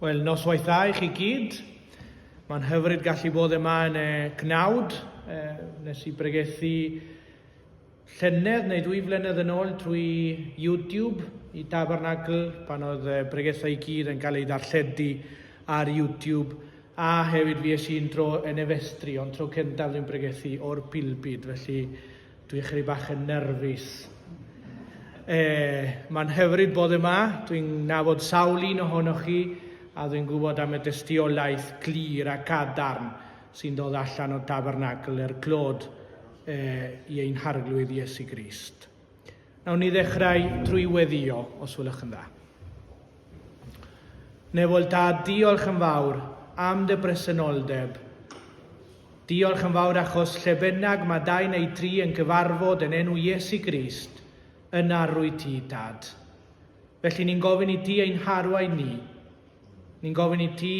Wel, noswaith dda i chi gyd. Mae'n hyfryd gallu bod yma yn y Cnawd. Nes i bregethu llynedd neu 2 flynedd yn ôl trwy YouTube i Tabernacl, pan oedd bregethau i gyd yn cael ei ddarlledu ar YouTube. A hefyd fi eisiau tro yn efestri, ond tro cyntaf dwi'n bregethu o'r pulpid, felly dwi'n chydig bach yn nerfus. Mae'n hyfryd bod yma, dwi'n nabod sawl un ohonoch chi, a dwi'n gwybod am y dystiolaeth glir a cadarn sy'n dod allan o Tabernacl clod i ein harglwydd Iesu Grist. Nawn ni ddechrau trwy weddio, os wylwch yn dda. Nefol Dad, diolch yn fawr am dy bresenoldeb. Diolch yn fawr achos lle bynnag mae 2 neu 3 yn cyfarfod yn enw Iesu Grist, yn arwydd ti, Dad. Felly ni'n gofyn i ti ein harwain ni. Ni'n gofyn i ti,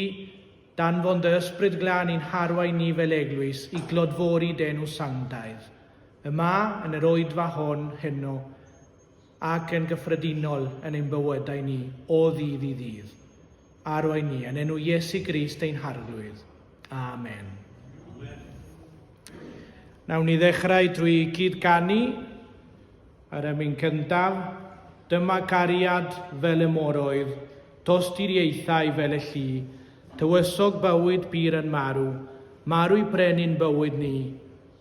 danfon dy ysbryd glân i'n harwain ni fel eglwys i glodfori denw sanctaidd. Yma yn yr oedfa hon heno ac yn gyffredinol yn ein bywydau ni o ddydd i ddydd. Arwain ni yn enw Iesu Grist ein harglwydd. Amen. Nawn ni ddechrau drwy cydganu ar ymyn cyntaf. Dyma cariad fel y moroedd, tosturiaethau fel y llu, tywysog bywyd byr yn marw, marw i brenin bywyd ni.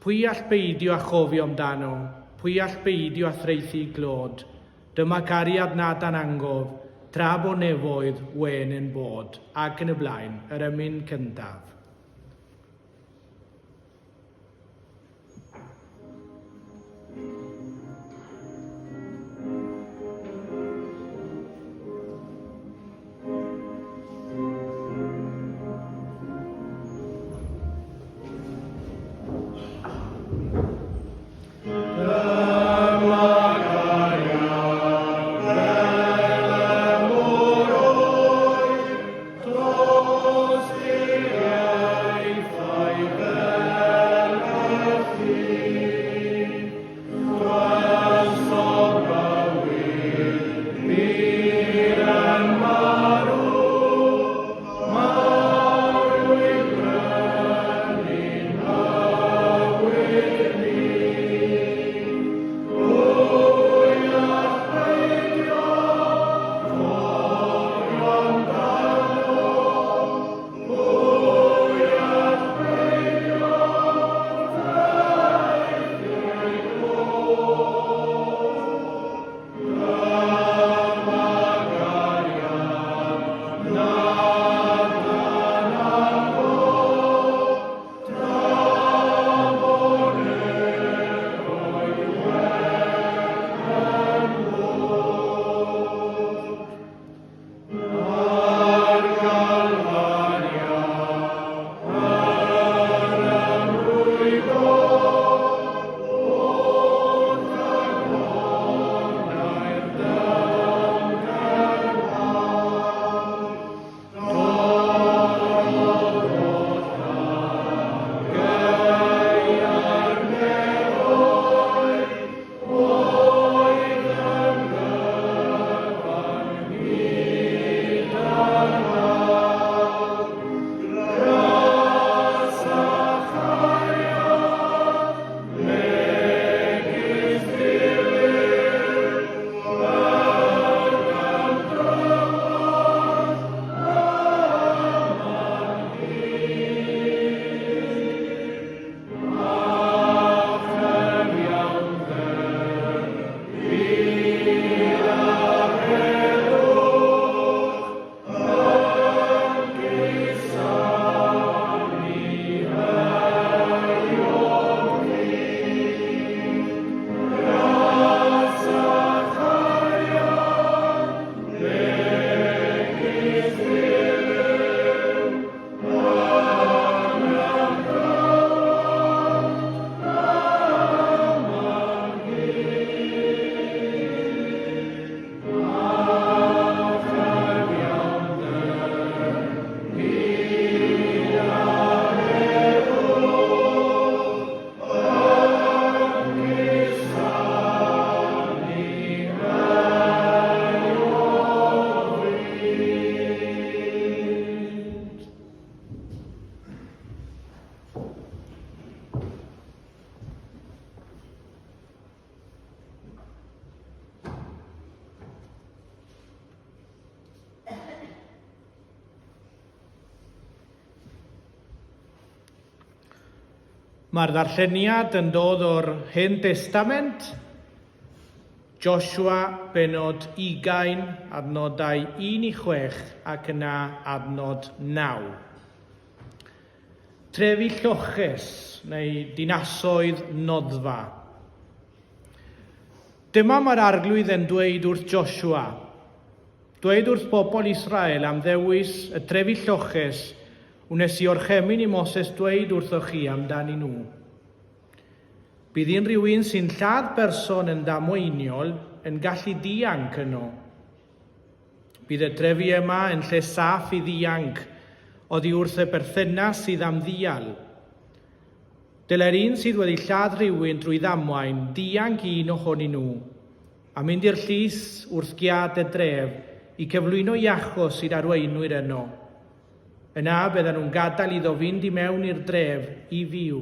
Pwy all beidio a chofio amdano, pwy all beidio a threithi glod. Dyma cariad nad anangof, tra bo nefoedd wen yn bod, ac yn y blaen, yr ymyn cyntaf. Yeah. Mae'r ddarlleniad yn dod o'r Hen Testament, Joshua benod 20, adnodau 1 i 6 ac yna adnod 9. Trefi lloches neu dinasoedd noddfa. Dyma mae'r arglwydd yn dweud wrth Joshua. Dweud wrth bobl Israel am ddewis y trefi lloches wnes i orchemyn i Moses dweud wrthoch chi amdani nhw. Bydd un rhywun sy'n lladd person yn ddamweiniol yn gallu dianc yno. Bydd y trefi yma yn lle saff i ddianc oddi wrth y berthynas sydd am ddial. Dylai'r un sydd wedi lladd rhywun drwy ddamwain dianc un ohonyn nhw, a mynd i'r llys wrth giad y dref i cyflwyno iachos i'r arweinwyr yno. Yna byddan nhw'n gadael iddo fynd i mewn i'r dref i fyw.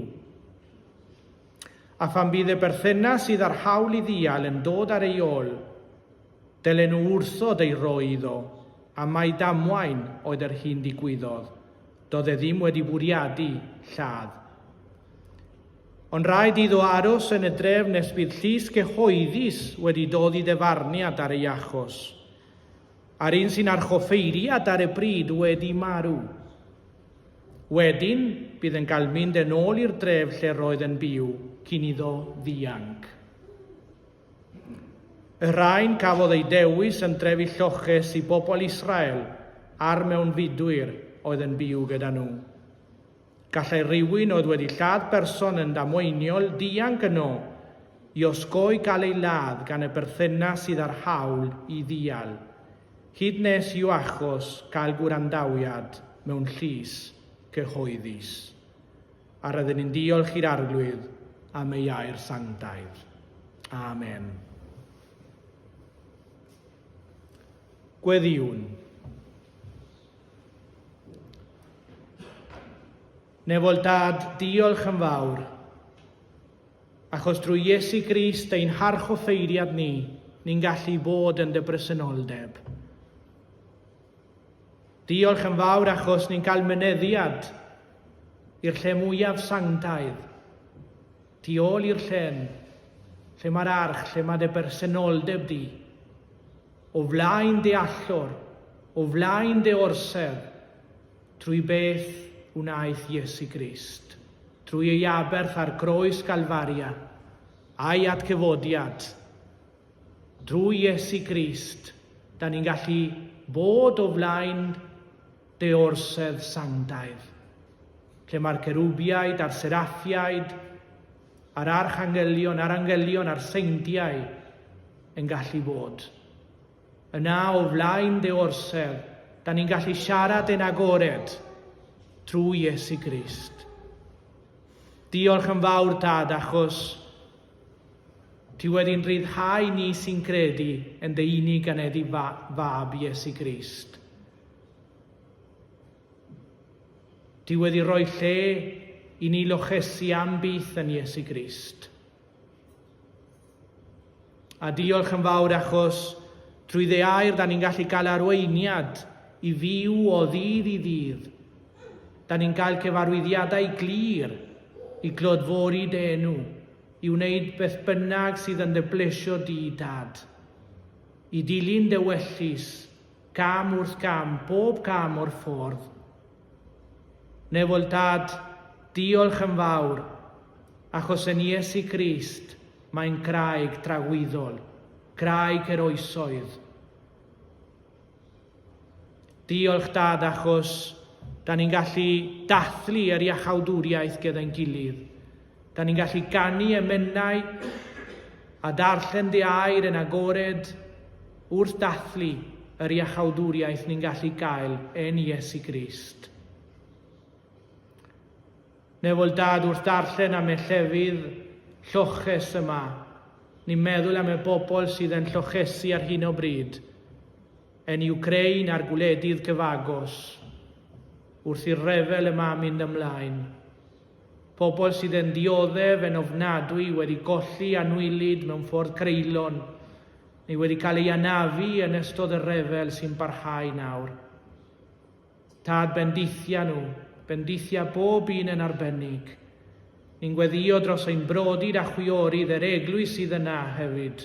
A phan bydd y berthynas sydd ar hawl i ddial yn dod ar ei ôl, dylen nhw wrthod ei roi iddo, a mai damwain oedd yr hyn digwyddodd, doedd e ddim wedi bwriadu lladd. Ond rhaid iddo aros yn y dref nes bydd llys cyhoeddus wedi dod i ddefarniad ar ei achos, a'r un sy'n archoffeiriad ar y bryd wedi marw. Wedyn, bydd yn cael mynd yn ôl i'r dref lle roedd yn byw, cyn iddo ddianc. Y rhain cafodd ei dewis yn drefi lloches i bobl Israel ar mewnfudwyr oedd yn byw gyda nhw. Gallai rhywun oedd wedi lladd person yn damweiniol dianc yno i osgoi gael ei ladd gan y berthynas sydd ar hawl i ddial, hyd nes i'w achos gael gwrandawiad mewn llys cyhoeddus. A rydyn ni'n diolch i'r arglwydd am ei air sanctaidd. Amen. Gweddiwn. Nefol Dad, diolch yn fawr, achos drwy Iesu Grist ein harchoffeiriad ni'n gallu bod yn dy bresenoldeb. Diolch yn fawr achos ni'n cael myneddiad i'r lle mwyaf sanctaidd, tu ôl i'r lle mae'r arch, lle mae dy bersenoldeb di, o flaen dy allor, o flaen dy orsedd, trwy beth wnaeth Iesu Grist, trwy ei aberth ar groes Galfaria, a'i atgyfodiad. Drwy Iesu Grist, da ni'n gallu bod o flaen dy orsedd sanctaidd, lle mae'r cerwbiaid a'r seraffiaid, a'r archangelion, a'r angelion, a'r seintiau yn gallu bod. Yna o flaen dy orsedd, da ni'n gallu siarad yn agored trwy Iesu Grist. Diolch yn fawr, Dad, achos ti wedi'n rhyddhau ni sy'n credu yn dy unig aneddi fab Iesu Grist. Ti wedi rhoi lle i ni lochesu am byth yn Iesu Grist. A diolch yn fawr achos trwy dy air da ni'n gallu cael arweiniad i fyw o ddydd i ddydd. Da ni'n cael cyfarwyddiadau glir i glodfori dy enw, i wneud beth bynnag sydd yn dy blesio di, Dad. I dilyn dy wellus, gam wrth gam, bob gam o'r ffordd. Nefol Dad, diolch yn fawr, achos yn Iesu Grist mae'n graig dragwyddol, graig yr oesoedd. Diolch, Dad, achos da ni'n gallu dathlu yr iachawdwriaeth gyda'n gilydd. Da ni'n gallu ganu emennau a darllen dy air yn agored wrth dathlu yr iachawdwriaeth ni'n gallu gael yn Iesu Grist. Nefol Dad, wrth darllen am y llefydd lloches yma, ni'n meddwl am y bobl sydd yn llochesu ar hyn o bryd, yn Ukraine a'r gwledydd cyfagos, wrth i'r refel yma mynd ymlaen. Pobl sydd yn dioddef yn ofnadwy wedi golli anwylid mewn ffordd creulon, neu wedi cael ei anafu yn ystod y refel sy'n barhau nawr. Tad, bendithia nhw, bendithia bob un yn arbennig. Ni'n gweddio dros ein brodyr a chwiorydd yr eglwys sydd yna hefyd,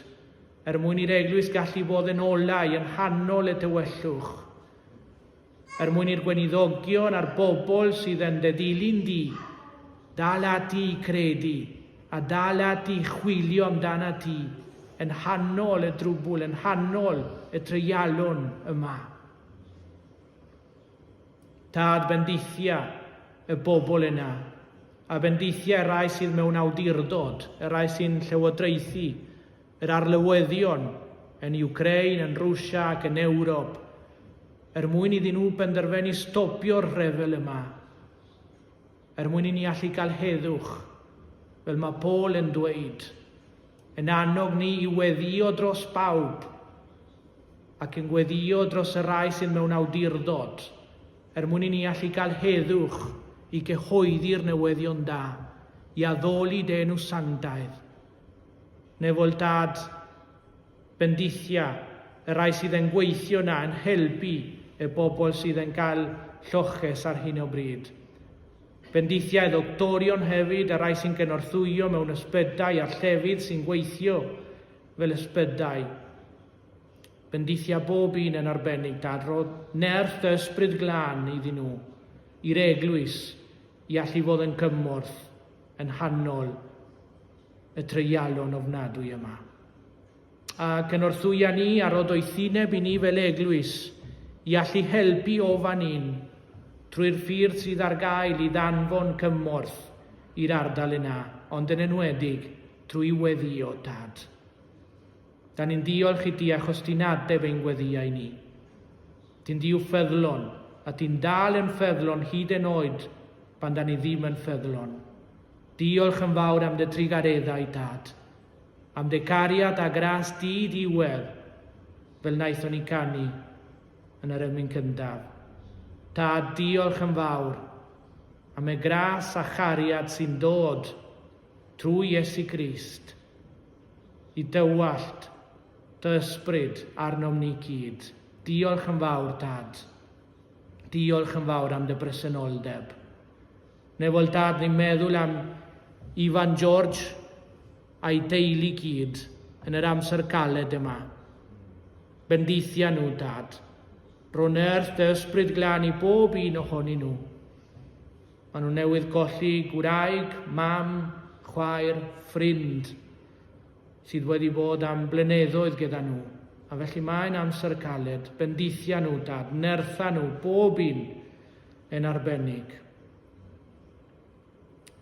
mwyn i'r eglwys gallu bod yn olau yn hannol y dywellwch, mwyn i'r gweiniddogion a'r bobl sydd yn ddilyn di, dal ati i credu a dal ati i chwilio amdana ti, yn hannol y drwbwl, yn hannol y treialon yma. Tad, bendithia y bobl yna, a bendithia y rai sydd mewn awdurdod, y rai sy'n llywodraethu, yr arlywyddion yn Ukraine, yn Rwsia ac yn Ewrop, mwyn iddyn nhw benderfynu stopio'r rhyfel yma, mwyn i ni allu cael heddwch, fel mae Paul yn dweud, yn annog ni i weddio dros bawb, ac yn weddio dros y rai sy'n mewn awdurdod, mwyn i ni allu cael heddwch i gyhoeddi'r newyddion da, i addoli denw sanctaidd. Nefol Dad, bendithia y rai sydd yn gweithio na yn helpu y bobl sydd yn cael lloches ar hyn o bryd. Bendithia y ddoctorion hefyd, y rai sy'n gynorthwyo mewn ysbydau a'r llefydd sy'n gweithio fel ysbydau. Bendithia bob un yn arbennig, Dad, roedd nerth y ysbryd glân iddyn nhw, i'r eglwys, i allu fod yn cymorth, yn hannol y treialon ofnadwy yma. Ac yn orthwya ni a rod oethineb i ni fel eglwys i allu helpu o fan un trwy'r ffyrdd sydd ar gael i ddanfon cymorth i'r ardal yna, ond yn enwedig trwy weddio, Dad. Da ni'n diolch i ti achos ti'n adeb ein gweddiau ni. Ti'n diw ffyddlon, a ti'n dal yn ffyddlon hyd yn oed pan da ni ddim yn ffyddlon. Diolch yn fawr am dy trigareddau, Dad, am dy cariad a gras di diwedd, fel wnaethon ni canu yn yr ymyn cyntaf. Dad, diolch yn fawr am y gras a chariad sy'n dod trwy Iesu Grist i dywallt dy ysbryd arnom ni gyd. Diolch yn fawr, Dad. Diolch yn fawr am dy bresenoldeb. Nefol, Dad, ni'n meddwl am Ifan George a'i deulu gyd yn yr amser galed yma. Bendithia nhw, Dad. Ro nerth dy ysbryd glân i bob un ohonyn nhw. Maen nhw newydd golli gwraig, mam, chwaer, ffrind, sydd wedi bod am blynyddoedd gyda nhw. A felly mae'n amser caled. Bendithia nhw, Dad. Nertha nhw, bob un yn arbennig.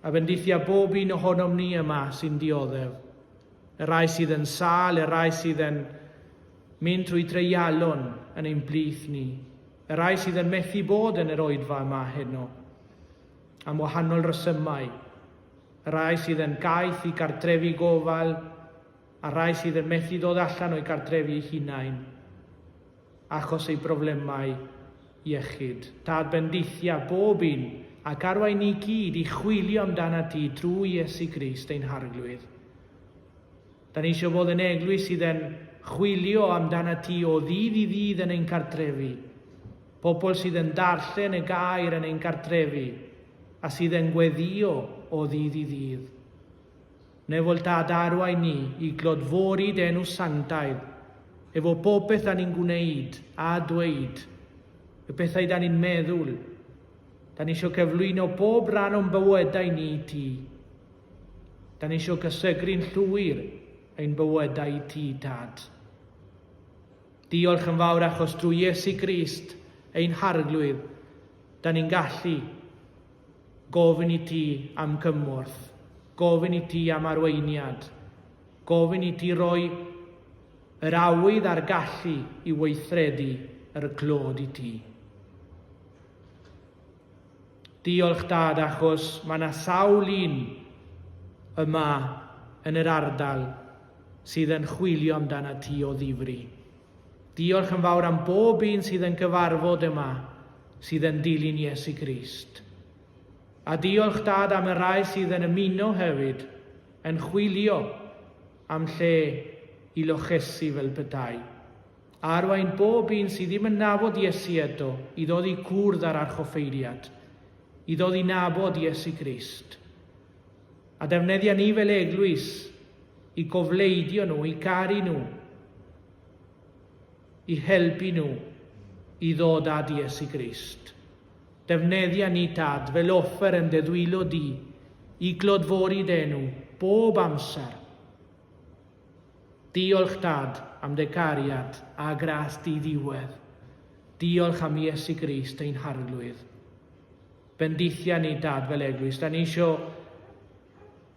A bendithia bob un ohonom ni yma sy'n dioddef. Y rai sydd yn sal, y rai sydd yn mynd trwy treialon yn ein blith ni. Y rai sydd yn methu bod yn yr oedfa yma heno, am wahanol resymau. Y rai sydd yn gaeth i gartrefi gofal, a rai sydd yn methu dod allan o'i gartrefi eu hunain, achos eu broblemau iechyd. Dad, bendithia bob un, ac arwain ni gyd i chwilio amdana ti drwy Iesu Grist ein harglwydd. Da ni eisiau bod yn eglwys sydd yn chwilio amdana ti o ddydd i ddydd yn ein cartrefi. Pobl sydd yn darllen y gair yn ein cartrefi a sydd yn gweddio o ddydd i ddydd. Nefol, Dad, arwain ni i glodfori denw sanctaidd efo popeth da ni'n gwneud a dweud, y bethau da ni'n meddwl. Da ni eisiau cyflwyno bob rhan o'n bywydau ni ti. Da ni eisiau cysegru'n llwyr ein bywydau ti, Dad. Diolch yn fawr achos drwy Iesu Grist ein harglwydd, da ni'n gallu gofyn i ti am cymorth, gofyn i ti am arweiniad, gofyn i ti roi yr awydd a'r gallu i weithredu yr clod i ti. Diolch, Dad, achos mae yna sawl un yma yn yr ardal sydd yn chwilio amdana ti o ddifri. Diolch yn fawr am bob un sydd yn gyfarfod yma, sydd yn dilyn Iesu Grist. A diolch, Dad, am y rai sydd yn ymuno hefyd, yn chwilio am lle i lochesu fel petai. Arwain bob un sydd ddim yn nabod Iesu eto i ddod i cwrdd ar archoffeiriad, i ddod i nabod Iesu Grist. A defnyddia ni fel eglwys i gofleidio nhw, i caru nhw, i helpu nhw i ddod ad Iesu Grist. Defnyddia ni, Tad, fel offer yn dy ddwylo di, i glodfori denw bob amser. Diolch, Dad, am dy cariad a gras di ddiwedd. Diolch am Iesu Grist ein harglwydd. Bendithia ni, Dad, fel eglwys. Da ni isio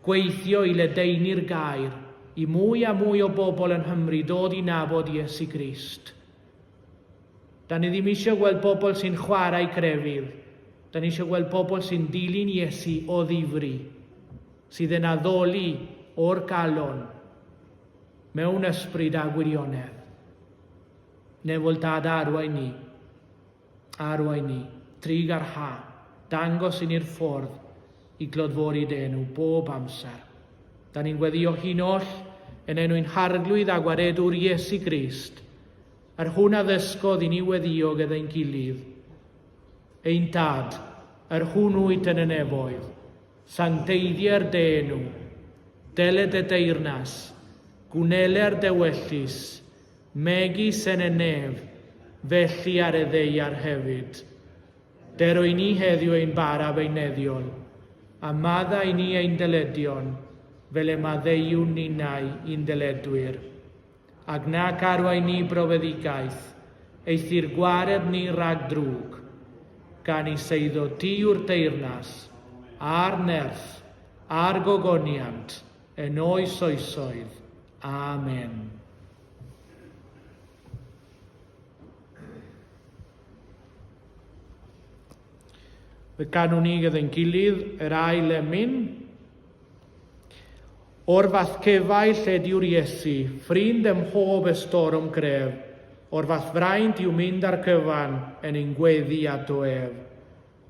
gweithio i ledaenu'r gair i mwy a mwy o bobl yn Nghymru dod i nabod Iesu Grist. Da ni ddim eisiau gweld bobl sy'n chwarae crefydd. Da ni eisiau gweld bobl sy'n dilyn Iesu o ddifri, sydd yn addoli o'r galon mewn ysbryd a gwirionedd. Nefol, Dad, arwain ni, trig ar ha, dangos i ni'r ffordd i glodfori denw bob amser. Da ni'n gweddio hunoll yn enw'n harglwydd a gwaredwr Iesu Grist, ar hwn addysgodd i ni weddio gyda'n gilydd. Ein Dad, ar hwn wyt yn y nefoedd, sancteiddiau'r denw, deled y deyrnas, gwneler dewellus, megis yn y nef, felly ar y ddeiar hefyd. Derwy ni heddiw ein bara beineddiol, a maddau ni ein dyledion, fel y maddeiwn ni nau i'n dyledwyr. Ac nac arwain ni brofeddigaeth, eithyr gwared ni rag drwg, gan i seiddo ti yw'r deyrnas, a'r nerth, a'r gogoniant, yn oes oesoedd. Amen. Fe ganwn ni gyda'n gilydd yr ail emyn. O'r fath cefau lle diw'r Iesu, ffrind ym mhob estorom gref, o'r fath fraint i'w mynd ar cyfan yn ein gweddi at o ef.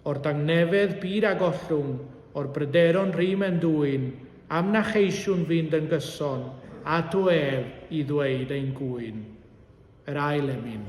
O'r dangnefedd byd a gollwng, o'r bryderon rhym yn dwyn, am na cheisiwn fynd yn gyson, at o ef i ddweud ein gwyn. Yr ail emyn.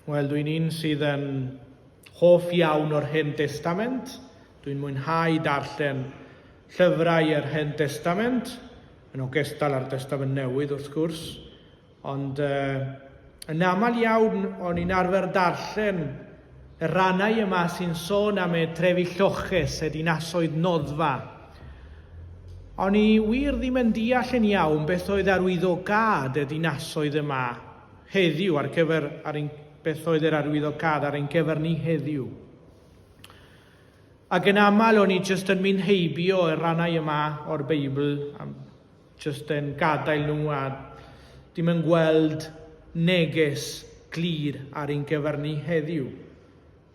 Wel, dwi'n un sydd yn hoff iawn o'r Hen Testament. Dwi'n mwynhau darllen llyfrau yr Hen Testament, yn ogystal â'r Testament Newydd wrth gwrs. Ond yn aml iawn o'n i'n arfer darllen y rannau yma sy'n sôn am y trefi lloches, y dinasoedd noddfa. O'n i wir ddim yn deall yn iawn beth oedd arwyddocâd y dinasoedd yma heddiw ar gyfer beth oedd yr arwyddocâd ar ein cyfer ni heddiw. Ac yn aml o'n i jyst yn mynd heibio y rannau yma o'r Beibl, jyst yn gadael nhw a dim yn gweld neges glir ar ein gyfer ni heddiw.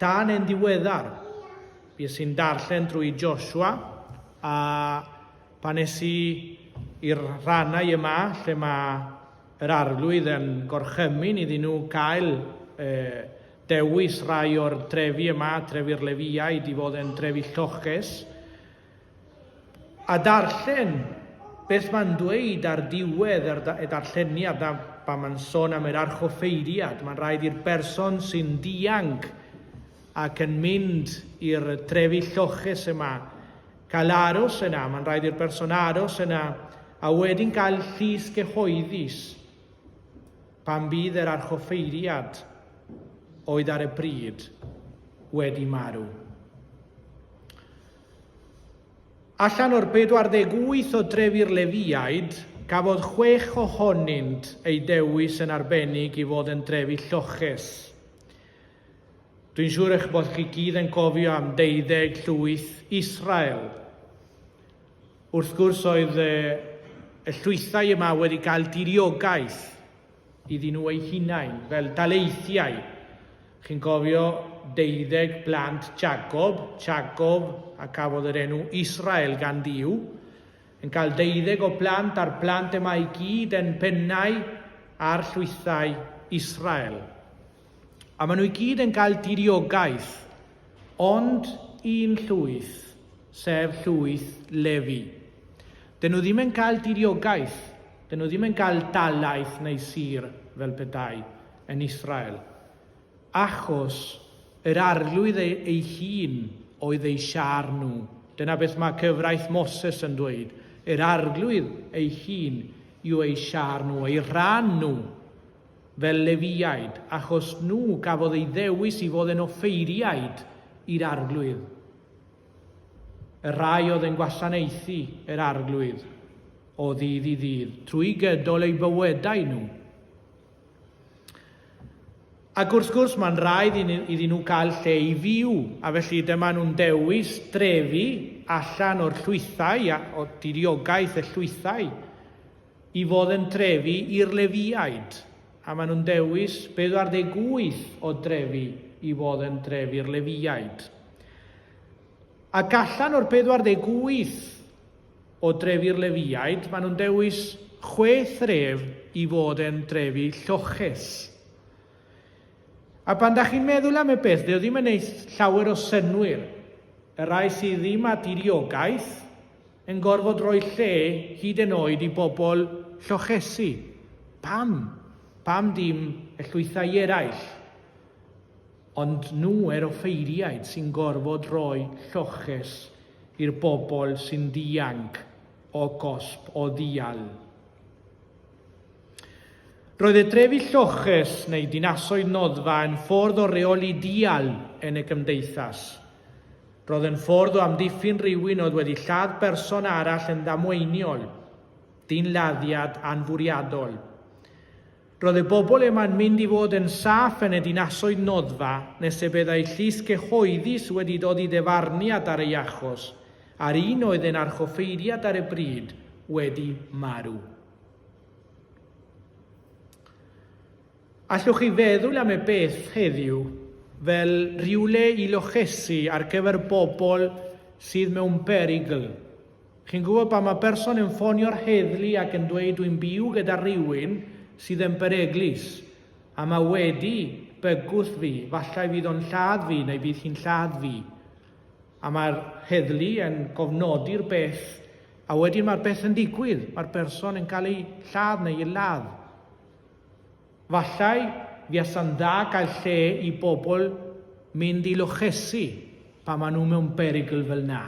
Dan yn diweddar, bues i'n darllen drwy Joshua, a pan nes i i'r rannau yma, lle mae yr arglwydd yn gorchymyn iddyn nhw cael dewis rai o'r trefi yma, trefi'r Lefiaid, i fod yn trefi lloches, a darllen beth mae'n dweud ar diwedd y darlleniad, a pan mae'n sôn am yr archoffeiriad. Mae'n rhaid i'r person sy'n dianc ac yn mynd i'r trefi lloches yma cael aros yna. Mae'n rhaid i'r person aros yna a wedyn cael llys gyhoeddus pan bydd yr archoffeiriad oedd ar y pryd wedi marw. Allan o'r 48 o trefi'r Lefiaid, cafodd 6 ohonynt ei dewis yn arbennig i fod yn trefi lloches. Dwi'n siŵr eich bod chi gyd yn cofio am 12 llwyth Israel. Wrth gwrs oedd y llwythau yma wedi cael diriogaeth iddyn nhw eu hunain, fel daleithiau. Chi'n cofio 12 plant Jacob, a cafodd yr enw Israel gan Dduw, yn cael 12 o plant a'r plant yma i gyd yn pennau ar llwythau Israel. A maen nhw i gyd yn cael diriogaeth, ond un llwyth, sef llwyth Lefi. Dyn nhw ddim yn cael diriogaeth, dyn nhw ddim yn cael dalaeth neu sir fel petai yn Israel. Achos yr arglwydd ei hun oedd ei siar nhw. Dyna beth mae cyfraith Moses yn dweud. Yr arglwydd ei hun yw ei siar nhw, ei rhan nhw fel Lefiaid, achos nhw gafodd ei ddewis i fod yn offeiriaid i'r arglwydd. Y rai oedd yn gwasanaethu yr arglwydd o ddydd i ddydd, trwy gydol eu bywydau nhw. Ac wrth gwrs mae'n rhaid iddyn nhw cael lle i fyw, a felly dyma nhw'n dewis drefi allan o'r llwythau, o diriogaeth y llwythau, i fod yn trefi i'r Lefiaid. A maen nhw'n dewis 48 o drefi i fod yn trefi'r Lefiaid. Ac allan o'r 48 o drefi'r Lefiaid, maen nhw'n dewis 6 tref i fod yn trefi lloches. A pan da chi'n meddwl am y beth, dio ddim yn neud llawer o synwyr. Y rai sydd ddim â diriogaeth yn gorfod rhoi lle hyd yn oed i bobl llochesu. Pam? Pam dim y llwythau eraill? Ond nhw yr offeiriaid sy'n gorfod rhoi lloches i'r bobl sy'n dianc o gosb o ddial. Roedd y trefi lloches neu dinasoedd noddfa yn ffordd o reoli dial yn y gymdeithas. Roedd yn ffordd o amddiffyn rhywun oedd wedi lladd berson arall yn ddamweiniol, dinladdiad anfwriadol. Roedd y bobl yma'n mynd i fod yn saff yn y dinasoedd noddfa nes y byddai llys gyhoeddus wedi dod i ddefarniad ar ei achos, a'r un oedd yn archoffeiriad ar y bryd wedi marw. Allwch chi feddwl am y beth heddiw fel rhywle i lochesu ar gyfer bobl sydd mewn perigl. Chi'n gwybod pa mae person yn ffonio'r heddlu ac yn dweud dwi'n byw gyda rhywun sydd yn beryglus, a mae wedi bygwth fi, falle fydd o'n lladd fi neu bydd hi'n lladd fi. A mae'r heddlu yn cofnodi'r beth, a wedyn mae'r beth yn digwydd, mae'r person yn cael ei lladd neu ei ladd. Falle fuasa'n dda cael lle i bobl mynd i lochesu pan maen nhw mewn perygl fel na.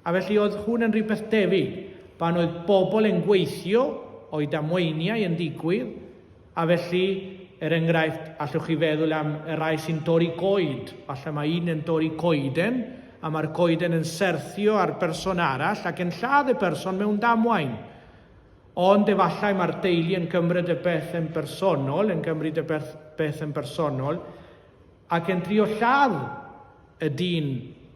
A felly oedd hwn yn rhywbeth debyg pan oedd bobl yn gweithio o'i damweiniau yn digwydd, a felly, enghraifft, allwch chi feddwl am y rai sy'n dorri coed. Falle mae un yn dorri coeden, a mae'r coeden yn serthio ar berson arall ac yn lladd y person mewn damwain. Ond efallai mae'r deulu yn cymryd y beth yn bersonol, ac yn trio lladd y dyn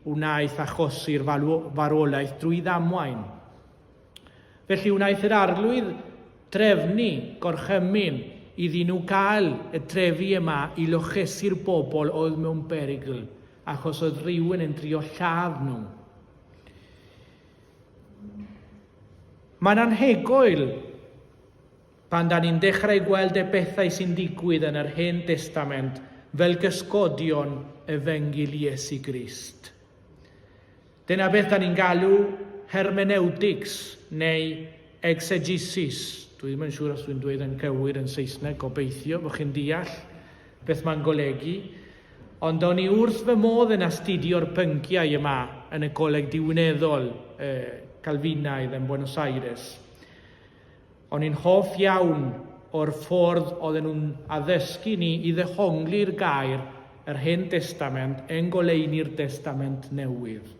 wnaeth achosi'r farwolaeth drwy ddamwain. Felly wnaeth yr arglwydd drefnu gorchymyn iddyn nhw gael y trefi yma i lochesu'r bobl oedd mewn perygl, achos oedd rhywun yn trio lladd nhw. Mae'n anhygoel pan da ni'n dechrau gweld y bethau sy'n digwydd yn yr Hen Testament fel gysgodion Efengil Iesu Grist. Dyna beth da ni'n galw hermeneutics neu exegesis. Dwi ddim yn siŵr os dwi'n dweud yn cywir yn Saesneg, gobeithio bod chi'n deall beth mae'n golygu. Ond o'n i wrth fy modd yn astudio'r pynciau yma yn y Coleg Diwineddol Calfinaidd yn Buenos Aires. O'n i'n hoff iawn o'r ffordd oedden nhw'n addysgu ni i ddehongli'r gair yr Hen Testament yn goleuni'r Testament Newydd.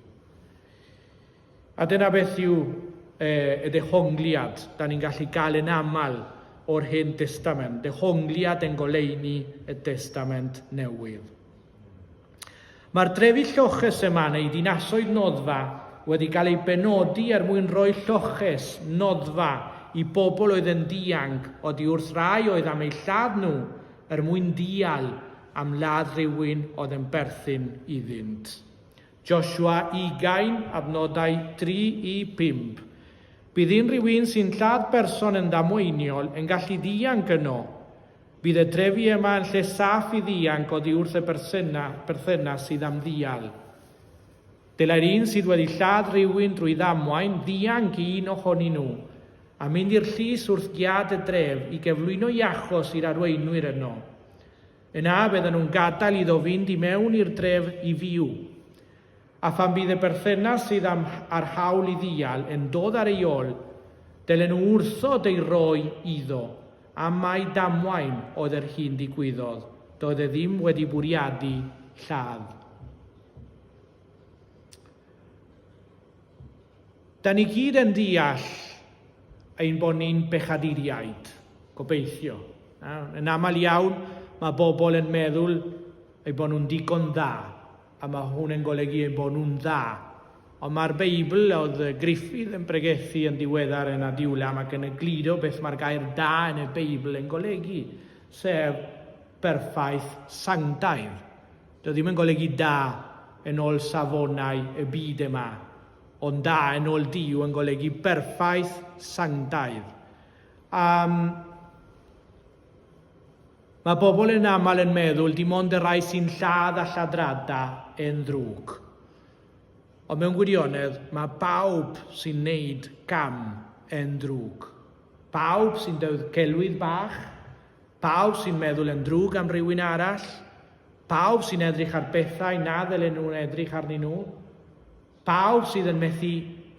A dyna beth yw y dehongliad da ni'n gallu gael yn aml o'r Hen Testament, dehongliad yn goleuni y Testament Newydd. Mae'r drefi lloches yma neu dinasoedd noddfa wedi cael ei benodi er mwyn rhoi lloches noddfa i bobl oedd yn dianc oddi wrth rai oedd am eu lladd nhw er mwyn dial am ladd rhywun oedd yn berthyn iddynt. Joshua 20, adnodau 3 i 5. Bydd rhywun sy'n lladd berson yn damweiniol yn gallu dianc yno. Bydd y drefi yma yn lle saff i ddianc oddi wrth y berthynas sydd am ddial. Dylai'r un sydd wedi lladd rhywun drwy ddamwain ddianc i un ohonyn nhw, a mynd i'r llys wrth giad y dref i gyflwyno iachos i'r arweinwyr yno. Yna bydden nhw'n gadael iddo fynd i mewn i'r dref i fyw. A phan bydd y berthynas sydd ar hawl i ddial yn dod ar ei ôl, dylen nhw wrthod ei roi iddo, a mai damwain oedd yr hyn digwyddodd, doedd e ddim wedi bwriadu lladd. Da ni gyd yn deall ein bod ni'n bechaduriaid, gobeithio. Yn aml iawn mae bobl yn meddwl eu bod nhw'n digon dda, a mae hwn yn golygu eu bod nhw'n dda. Ond mae'r Beibl oedd Griffith yn pregethu yn diweddar yn Adiwlam ac yn egludo beth mae'r gair da yn y Beibl yn golygu, sef berffaith sanctaidd. Doedd ddim yn golygu da yn ôl safonau y byd yma, ond da yn ôl Duw yn golygu berffaith sanctaidd. Mae bobl yn aml yn meddwl dim ond y rai sy'n lladd a lladrada yn ddrwg. Ond mewn gwirionedd, mae bawb sy'n neud gam yn ddrwg. Bawb sy'n celwydd bach, bawb sy'n meddwl yn drwg am rywun arall, bawb sy'n edrych ar bethau na ddylen nhw'n edrych arnyn nhw, bawb sydd yn methu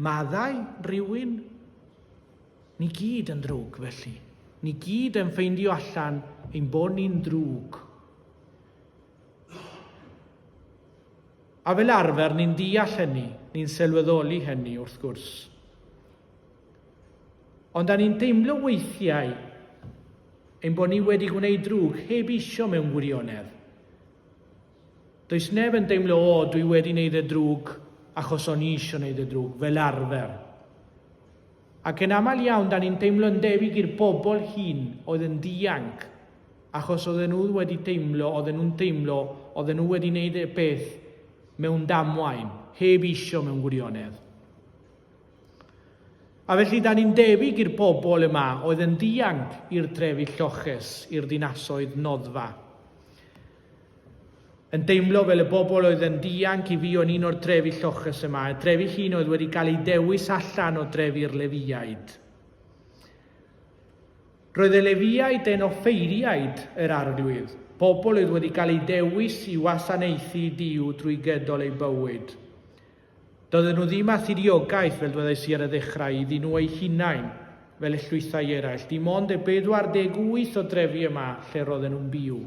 maddau rywun. Ni gyd yn drwg felly. Ni gyd yn ffeindio allan ein bod ni'n drwg. A fel arfer, ni'n deall hynny, ni'n sylweddoli hynny wrth gwrs. Ond da ni'n deimlo weithiau ein bod ni wedi gwneud drwg heb isio mewn gwirionedd. Does neb yn deimlo, dwi wedi wneud y drwg achos o'n i isio wneud y drwg, fel arfer. Ac yn aml iawn, da ni'n teimlo'n debyg i'r bobl hyn oedd yn dianc, achos oedden nhw wedi teimlo, oedden nhw wedi wneud y beth mewn damwain, heb isio mewn gwirionedd. A felly da ni'n debyg i'r bobl yma oedd yn dianc i'r trefi lloches, i'r dinasoedd noddfa. Yn deimlo fel y bobl oedd yn dianc i fi o'n un o'r trefi lloches yma, y trefi hyn oedd wedi cael ei dewis allan o trefi'r Lefiaid. Roedd y Lefiaid yn offeiriaid yr arglwydd, Pobl oedd wedi cael ei dewis i wasanaethu Duw drwy gydol eu bywyd. Doedden nhw ddim â thiriogaeth, fel dweddais i ar y ddechrau, iddyn nhw eu hunain, fel y llwythau eraill. Dim ond y 48 o drefi yma lle roedden nhw'n byw.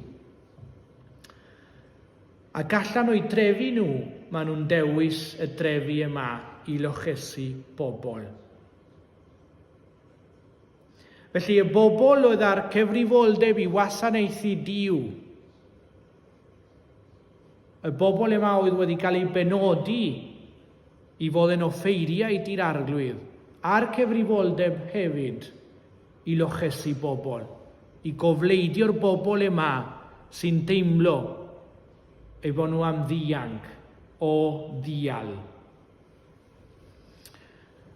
Ac allan o'i drefi nhw, maen nhw'n dewis y drefi yma i lochesu bobl. Felly y bobl oedd ar cyfrifoldeb i wasanaethu Duw, y bobl yma oedd wedi cael ei benodi i fod yn offeiriaid i'r arglwydd, a'r cyfrifoldeb hefyd i lochesu bobl, i gofleidio'r bobl yma sy'n teimlo eu bod nhw am ddianc o ddial.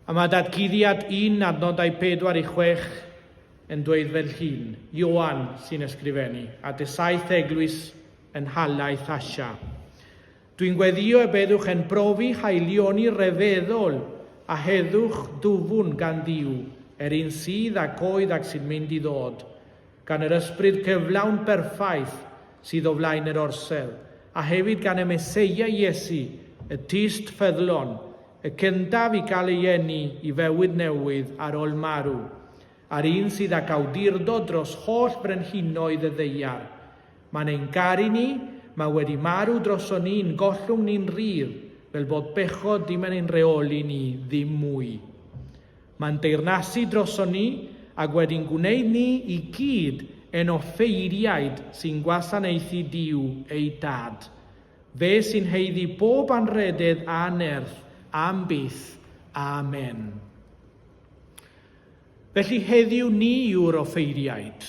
A mae datguddiad 1 adnodau 4 i 6 yn dweud fel hyn, Ioan sy'n ysgrifennu, a dy 7 eglwys yn halaeth Asia. Dwi'n gweddio y byddwch yn profi haelioni rhyfeddol a heddwch dwfwn gan Dduw, un sydd ac oedd ac sy'n mynd i ddod, gan yr ysbryd cyflawn berffaith sydd o flaen yr orsedd, a hefyd gan y Meseia Iesu, y Tist ffyddlon, y cyntaf i gael ei eni i fywyd newydd ar ôl marw, a'r un sydd ac awdurdod dros holl brenhinoedd y ddeiar. Mae'n ein garu ni, mae wedi marw droso ni'n gollwng ni'n rhydd, fel bod bechod dim yn ein reoli ni ddim mwy. Mae'n deyrnasu droso ni ac wedi'n gwneud ni i gyd yn offeiriaid sy'n gwasanaethu Duw ei dad. Fe sy'n heiddi bob anrhydedd a nerth am byth. Amen. Felly heddiw ni yw'r offeiriaid.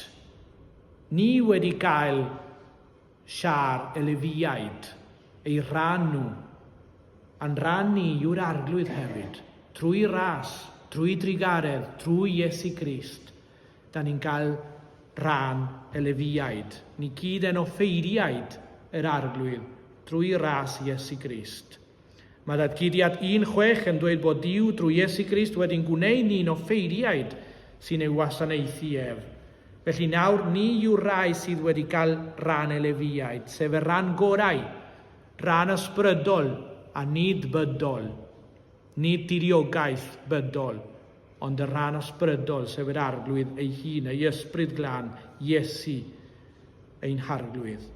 Ni wedi cael siar y Lefiaid, ei rhan nhw. A'n rhan ni yw'r arglwydd hefyd, trwy ras, trwy drigaredd, trwy Iesu Grist. Da ni'n cael rhan y Lefiaid. Ni gyd yn offeiriaid yr arglwydd drwy ras Iesu Grist. Mae datguddiad 1:6 yn dweud bod Duw drwy Iesu Grist wedi'n gwneud ni'n offeiriaid sy'n ei wasanaethu ef. Felly nawr ni yw'r rai sydd wedi cael rhan y Lefiaid, sef y rhan gorau, rhan ysbrydol a nid bydol, nid diriogaeth bydol, ond y rhan ysbrydol, sef yr arglwydd ei hun, ei ysbryd glân, Iesu, ein harglwydd.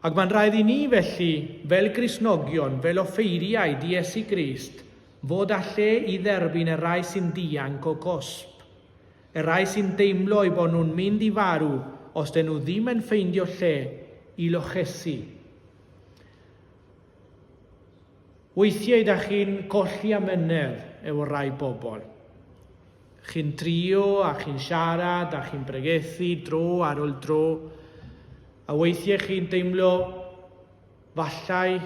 Ac mae'n rhaid i ni felly, fel Gristnogion, fel offeiriaid Iesu Grist, fod a lle i dderbyn y rai sy'n dianc o gosb. Y rai sy'n deimlo i bod nhw'n mynd i farw os dyn nhw ddim yn ffeindio lle i lochesu. Weithiau da chi'n colli amynedd efo rai bobl. Chi'n trio a chi'n siarad a chi'n pregethu dro ar ôl dro. A weithiau chi'n deimlo fallai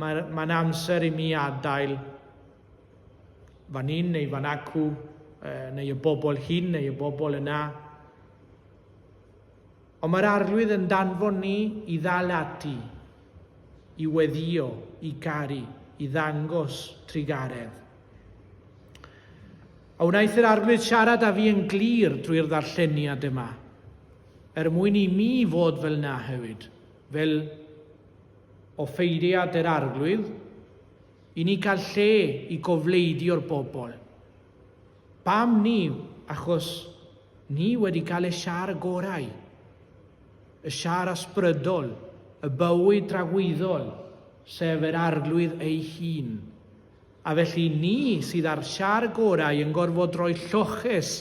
mae'n amser i mi adael fan hyn neu fan acw, neu y bobl hyn neu y bobl yna. Ond mae'r arglwydd yn danfon ni i ddal ati, i weddio, i garu, i ddangos trigaredd. A wnaeth yr arglwydd siarad â fi yn glir drwy'r ddarlleniad yma, mwyn i mi fod fel na hefyd, fel offeiriad yr arglwydd, i ni cael lle i gofleidio'r bobl. Pam ni? Achos ni wedi cael y siar gorau, y siar ysbrydol, y bywyd dragwyddol, sef yr arglwydd ei hun. A felly ni sydd ar siar gorau yn gorfod rhoi lloches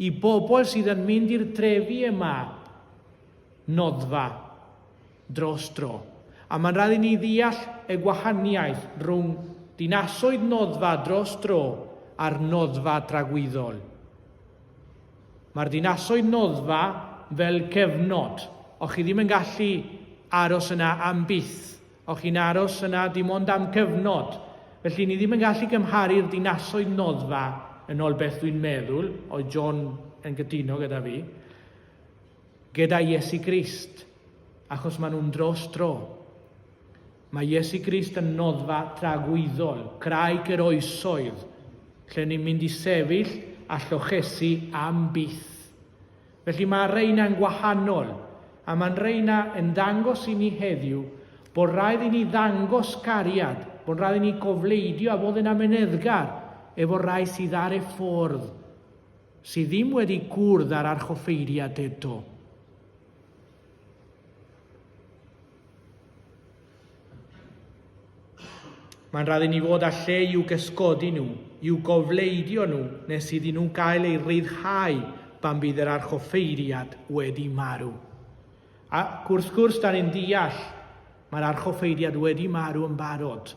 i bobl sydd yn mynd i'r trefi yma noddfa dros dro. A mae'n rhaid i ni ddeall y gwahaniaeth rhwng dinasoedd noddfa dros dro a'r noddfa dragwyddol. Mae'r dinasoedd noddfa fel cefnod. O'ch chi ddim yn gallu aros yna am byth. O'ch chi'n aros yna dim ond am cyfnod. Felly ni ddim yn gallu gymharu'r dinasoedd noddfa yn ôl beth dwi'n meddwl, oedd John yn gytuno gyda fi, gyda Iesu Grist, achos maen nhw'n dros dro. Mae Iesu Grist yn noddfa dragwyddol, craig yr oesoedd, lle ni'n mynd i sefyll a llochesu am byth. Felly mae reina'n gwahanol, a mae'n reina yn dangos i ni heddiw bod rhaid i ni ddangos cariad, bod rhaid i ni gofleidio a bod yn ameneddgar efo rai sydd ar y ffordd, sydd ddim wedi cwrdd ar archoffeiriad eto. Mae'n rhaid i ni fod â lle i'w gysgodi nhw, i'w gofleidio nhw, nes iddyn nhw gael eu ryddhau pan bydd yr archoffeiriad wedi marw. A gwrs da ni'n deall, mae'r archoffeiriad wedi marw yn barod.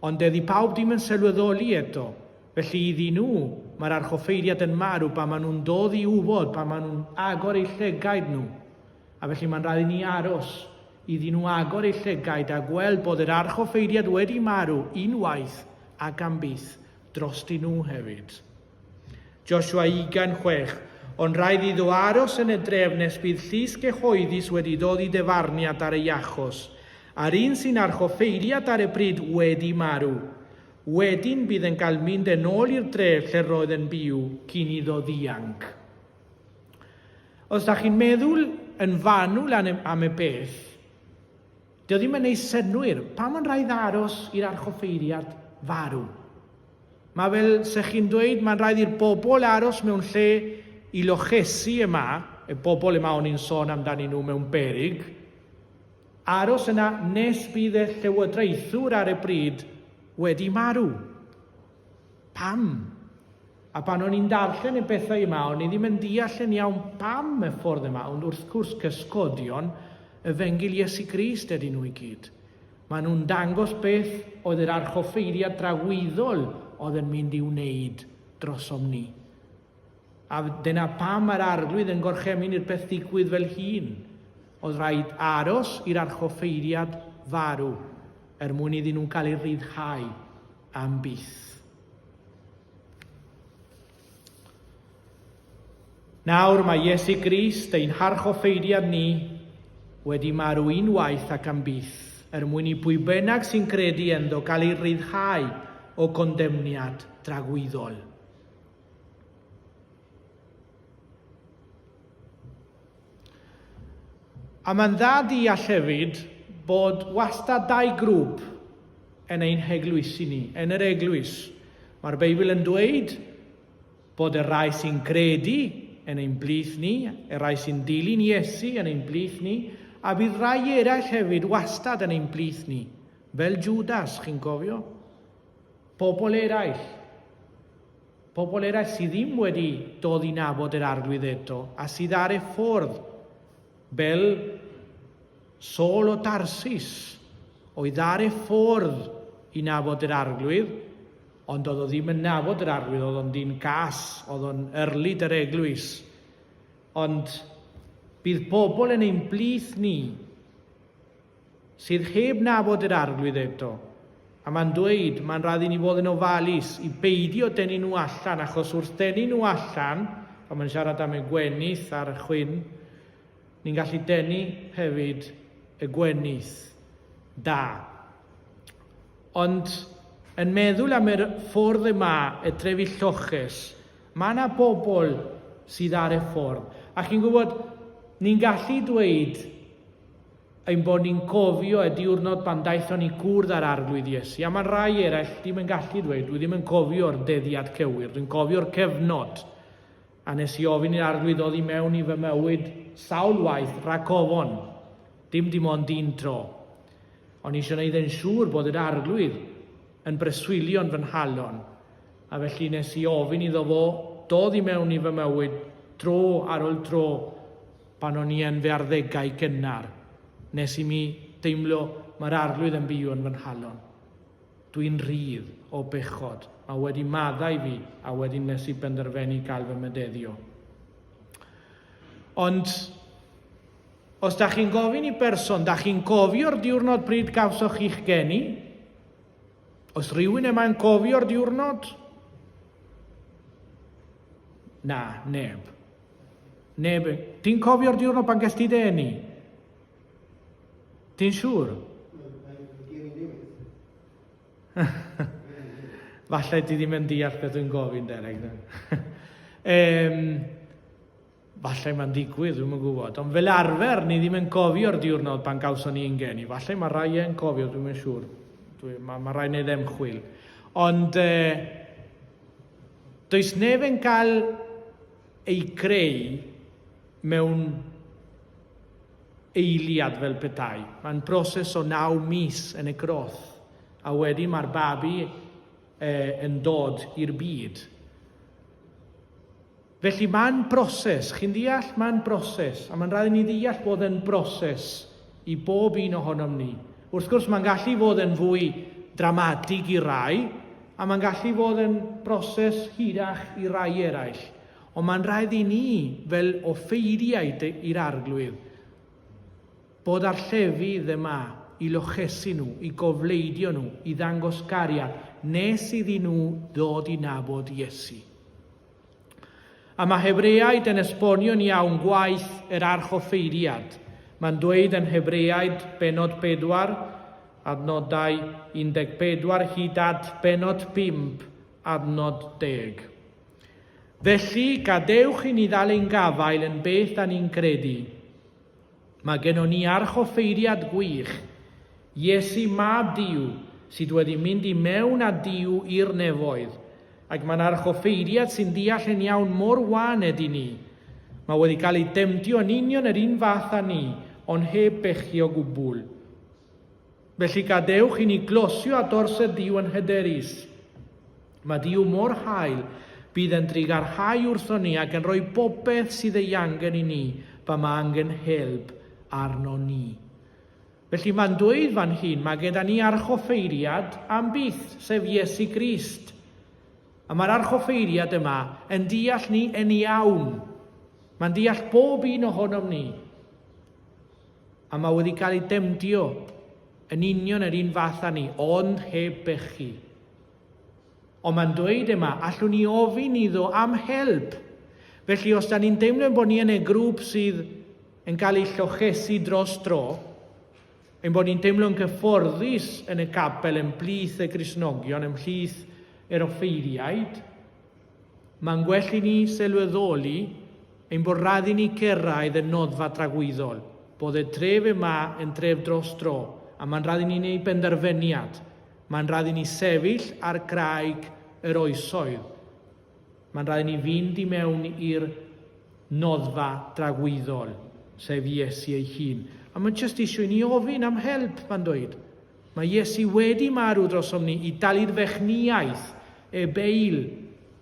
Ond eddi pawb ddim yn sylweddoli eto. Felly iddyn nhw, mae'r archoffeiriad yn marw pan maen nhw'n dod i wybod, pan maen nhw'n agor eu llygaid nhw. A felly mae'n rhaid i ni aros, iddyn nhw agor eu llygaid a gweld bod yr archoffeiriad wedi marw unwaith ac am byth drosti nhw hefyd. Joshua 20:6. Ond rhaid iddo aros yn y dref nes bydd llys gyhoeddus wedi dod i defarniad ar ei achos, a'r un sy'n archoffeiriad ar y bryd wedi marw. Wedyn bydd yn cael mynd yn ôl i'r dref lle roedd yn byw cyn iddo ddianc. Os da chi'n meddwl yn fanwl am y beth, dio ddim yn ei synwyr, pam yn rhaid aros i'r archoffeiriad farw? Mae fel se chi'n dweud, mae'n rhaid i'r bobl aros mewn lle i lochesu yma, y bobl yma o'n i'n sôn amdani nhw mewn berig, aros yna nes bydd y llywodraethwr ar y bryd wedi marw. Pam? A pan o'n i'n darllen y bethau yma, o'n i ddim yn deall yn iawn pam y ffordd yma, ond wrth gwrs cysgodion y Fengil Iesu Grist ydyn nhw i gyd. Maen nhw'n dangos beth oedd yr archoffeiriad dragwyddol oedd yn mynd i wneud drosom ni. A dyna pam mae'r arglwydd yn gorchymyn i'r beth ddigwydd fel hun. Oedd rhaid aros i'r archoffeiriad farw mwyn iddyn nhw'n cael eu ryddhau am byth. Nawr mae Iesu Grist, ein harchoffeiriad ni, wedi marw unwaith ac am byth, mwyn i pwy bynnag sy'n credu ynddo gael ei ryddhau o gondemniad dragwyddol. A mae'n dda deall hefyd bod wastad dau grŵp yn ein heglwysi ni, yn yr eglwys. Mae'r Beibl yn dweud bod y rai sy'n credu yn ein blith ni, y rai sy'n dilyn Iesu yn ein blith ni, a bydd rai eraill hefyd wastad yn ein blith ni, fel Judas, chi'n cofio? Pobl eraill sydd ddim wedi dod i nabod yr arglwydd eto, a sydd ar y ffordd, fel Saul o Tarsus, oedd ar y ffordd i nabod yr arglwydd, ond oedd o ddim yn nabod yr arglwydd, oedd o'n dyn gas, oedd o'n yrlyd yr eglwys. Ond bydd pobl yn ein blith ni sydd heb nabod yr arglwydd eto. A mae'n dweud, mae'n rhaid i ni fod yn ofalus i beidio denu nhw allan, achos wrth denu nhw allan, pan mae'n siarad am y gwenith a'r chwyn, ni'n gallu denu hefyd y gwenith da. Ond yn meddwl am y ffordd yma, y trefi lloches, mae yna bobl sydd ar y ffordd. A chi'n gwybod, ni'n gallu dweud ein bod ni'n cofio y diwrnod pan daethon ni gwrdd ar arglwydd Iesu. A mae'n rai eraill ddim yn gallu dweud, dwi ddim yn cofio'r deddiad cywir, dwi'n cofio'r cyfnod. A nes i ofyn i'r arglwydd ddod i mewn i fy mywyd sawl waith rhag ofon, dim ond un tro. Ond eisiau gwneud yn siŵr bod yr arglwydd yn breswylio'n fy nhalon. A felly nes i ofyn iddo fo dod i mewn i fy mywyd tro ar ôl tro pan o'n i yn fy arddegau gynnar. Nes i mi deimlo mae'r arglwydd yn byw yn fy nhalon. Dwi'n rhydd o bechod. A wedi maddau fi, a wedyn nes i benderfynu gael fy mededdio. Ond, os da chi'n gofyn i berson, da chi'n cofio'r diwrnod pryd gawsoch chi'ch geni? Os rhywun yma'n cofio'r diwrnod? Na, neb. Neb. Ti'n cofio'r diwrnod pan ges ti deni? Ti'n siŵr? Falle ti ddim yn deall beth dwi'n gofyn, Derek. Falle mae'n digwydd, dwi'n yn gwybod. Ond fel arfer, ni ddim yn cofio'r diwrnod pan gawson ni yn geni. Falle mae rai yn cofio, dwi'n yn siŵr. Mae rai wneud ymchwil. Ond does neb yn cael ei creu mewn eiliad fel petai. Mae'n broses o 9 mis yn y groth. A wedyn mae'r babi yn dod i'r byd. Felly mae'n broses, chi'n deall, mae'n broses, a mae'n rhaid i ni ddeall bod yn broses i bob un ohonom ni. Wrth gwrs, mae'n gallu fod yn fwy dramatig i rai, a mae'n gallu fod yn broses hyrach i rai eraill. Ond mae'n rhaid i ni, fel offeiriaid i'r arglwydd, bod ar llefydd yma i lochesu nhw, i gofleidio nhw, i ddangos gariad, nes iddyn nhw ddod i nabod Iesu. A mae Hebreaid yn esbonio'n iawn gwaith yr archoffeiriad. Mae'n dweud yn Hebreaid benod 4, adnodau 14 hyd at benod 5, adnod 10. Felly, gadewch i ni ddal ein gafael yn beth da ni'n credu. Mae gennym ni archoffeiriad gwych, Iesu mab Duw, sydd wedi mynd i mewn â Duw i'r nefoedd. Ac mae'n archoffeiriad sy'n deall yn iawn mor waned i ni. Mae wedi cael ei demtio yn union yr un fath â ni, ond heb bechio gwbl. Felly gadewch i ni glosio at orsedd Duw yn hyderus. Mae Duw mor hael, bydd yn drigarhau wrtho ni ac yn rhoi bopeth sydd ei angen i ni, pa mae angen help arno ni. Felly mae'n dweud fan hyn, mae gyda ni archoffeiriad am byth, sef Iesu Grist. A mae'r archoffeiriad yma yn deall ni yn iawn. Mae'n deall bob un ohonom ni. A mae wedi cael ei demtio yn union yr un fath â ni, ond heb bechu. Ond mae'n dweud yma, allwn ni ofyn iddo am help. Felly os da ni'n deimlo bod ni yn y grŵp sydd yn cael ei llochesu dros dro, ein bod ni'n deimlo'n gyfforddus yn y capel, yn plith y Gristnogion, yn plith yr offeiriaid, mae'n gwell i ni sylweddoli ein bod raid i ni cyrraedd y noddfa dragwyddol, bod y dref yma yn dref dros dro, a mae'n raid i ni wneud benderfyniad. Mae'n raid i ni sefyll ar graig yr oesoedd. Mae'n raid i ni fynd i mewn i'r noddfa dragwyddol, sef Iesu ei hun. A mae'n jyst eisiau ni ofyn am help, mae'n dweud. Mae Iesu wedi marw drosom ni i dalu'r fechniaeth, y beil.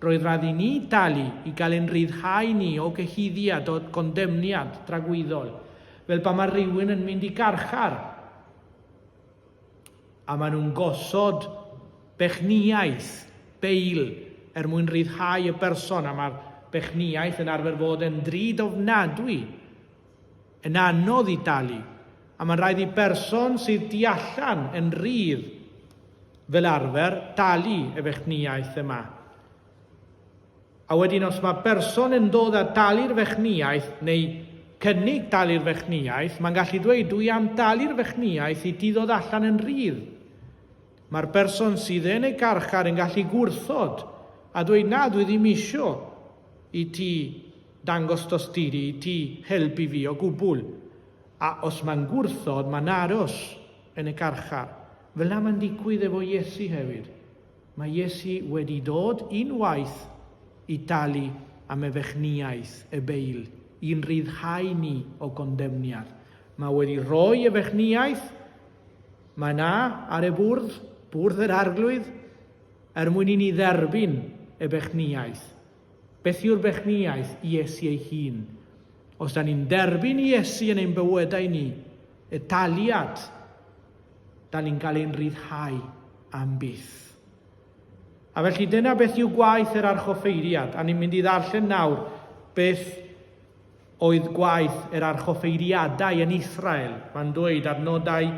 Roedd raid i ni dalu i gael ein ryddhau ni o gyhuddiad, o condemniad dragwyddol. Fel pa mae rhywun yn mynd i garchar. A maen nhw'n gosod bechniaeth, beil, mwyn ryddhau y person. A mae'r bechniaeth yn arfer fod yn drud ofnadwy, yn anodd i dalu. A mae'n rhaid i person sydd tu allan yn rydd fel arfer dalu y fechniaeth yma. A wedyn os mae person yn dod a dalu'r fechniaeth neu cynnig dalu'r fechniaeth, mae'n gallu dweud dwi am dalu'r fechniaeth i ti ddod allan yn rydd. Mae'r person sydd yn y garchar yn gallu gwrthod a dweud na dwi ddim isio i ti dangos tosturi, i ti helpu fi o gwbl. A os mae'n gwrthod, mae'n aros yn y garchar. Fel na mae'n digwydd efo Iesu hefyd. Mae Iesu wedi dod unwaith i dalu am y fechniaeth, y beil, i'n ryddhau ni o gondemniad. Mae wedi rhoi y fechniaeth, mae na ar y bwrdd yr arglwydd, mwyn i ni dderbyn y bechniaeth. Beth yw'r bechniaeth? Iesu ei hun. Os da ni'n derbyn Iesu yn ein bywydau ni, y taliad, da ni'n cael ein ryddhau am byth. A felly dyna beth yw gwaith yr archoffeiriad, a ni'n mynd i ddarllen nawr beth oedd gwaith yr archoffeiriadau yn Israel. Mae'n dweud adnodau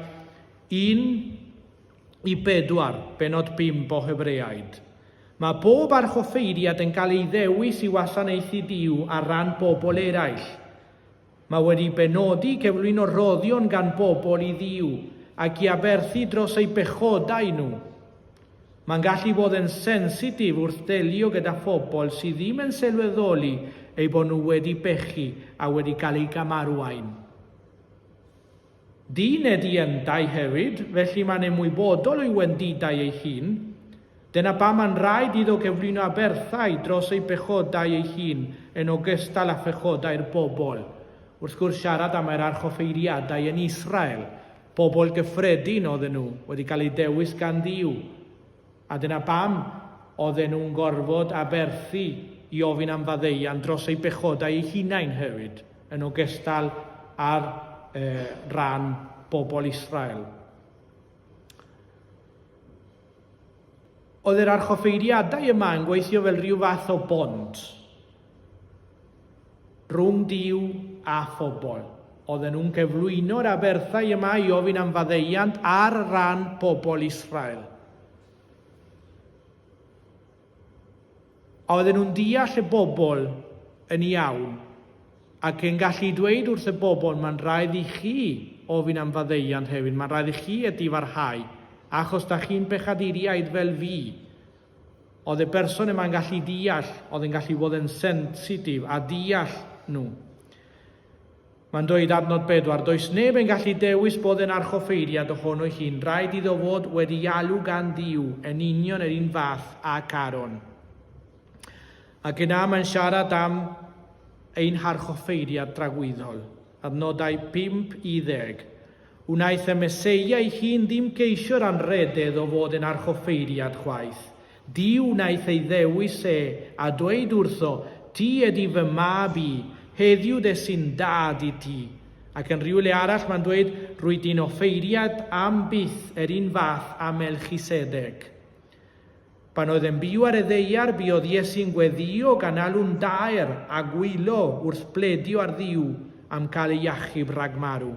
1 i 4, benod 5 o Hebreaid. Mae bob archoffeiriad yn cael ei ddewis i wasanaethu Duw ar ran bobl eraill. Mae wedi benodi cyflwyno roddion gan bobl i Dduw ac i aberthu dros eu bechodau nhw. Mae'n gallu bod yn sensitif wrth delio gyda phobl sydd ddim yn sylweddoli eu bod nhw wedi pechu a wedi cael eu gamarwain. Dyn ydi yndau hefyd, felly mae'n ymwybodol o'i wendidau ei hun. Dyna pam mae'n rhaid iddo gyflwyno aberthau dros ei pechodau ei hun yn ogystal â phechodau'r bobl. Wrth gwrs siarad am yr archoffeiriadau yn Israel, bobl gyffredin oedden nhw wedi cael eu dewis gan Dduw. A dyna pam oedden nhw'n gorfod aberthu i ofyn am faddeuant dros eu pechodau eu hunain hefyd, yn ogystal ar ran bobl Israel. Oedd yr archoffeiriadau yma yn gweithio fel rhyw fath o bont rhwng Duw a phobl. Oedden nhw'n cyflwyno'r aberthau yma i ofyn am faddeuant ar ran bobl Israel. A oedden nhw'n deall y bobl yn iawn ac yn gallu dweud wrth y bobl mae'n rhaid i chi ofyn am faddeuant hefyd, mae'n rhaid i chi ydifarhau, achos da chi'n bechaduriaid fel fi. Oedd y person yma'n gallu deall, oedd yn gallu bod yn sensitif a deall nhw. Mae'n dweud adnod 4, does neb yn gallu dewis bod yn archoffeiriad ohono hun, rhaid iddo fod wedi alw gan Dduw yn union yr un fath ac Aaron. Ac yna mae'n siarad am ein harchoffeiriad dragwyddol, adnodau 5 i 10. Wnaeth y Meseia ei hun ddim ceisio'r anrhydedd o fod yn archoffeiriad chwaith. Duw wnaeth ei ddewis a dweud wrtho, ti ydi fy mab i, heddiw de sy'n dad i ti. Ac yn rhywle arall mae'n dweud, rwy di'n offeiriad am byth yr un fath a Melchisedec. Pan oedd yn byw ar y ddeiar, buodd Iesu'n gweddio gan alw'n daer a gwylo wrth bledio ar Dduw am cael ei iachub rhag marw.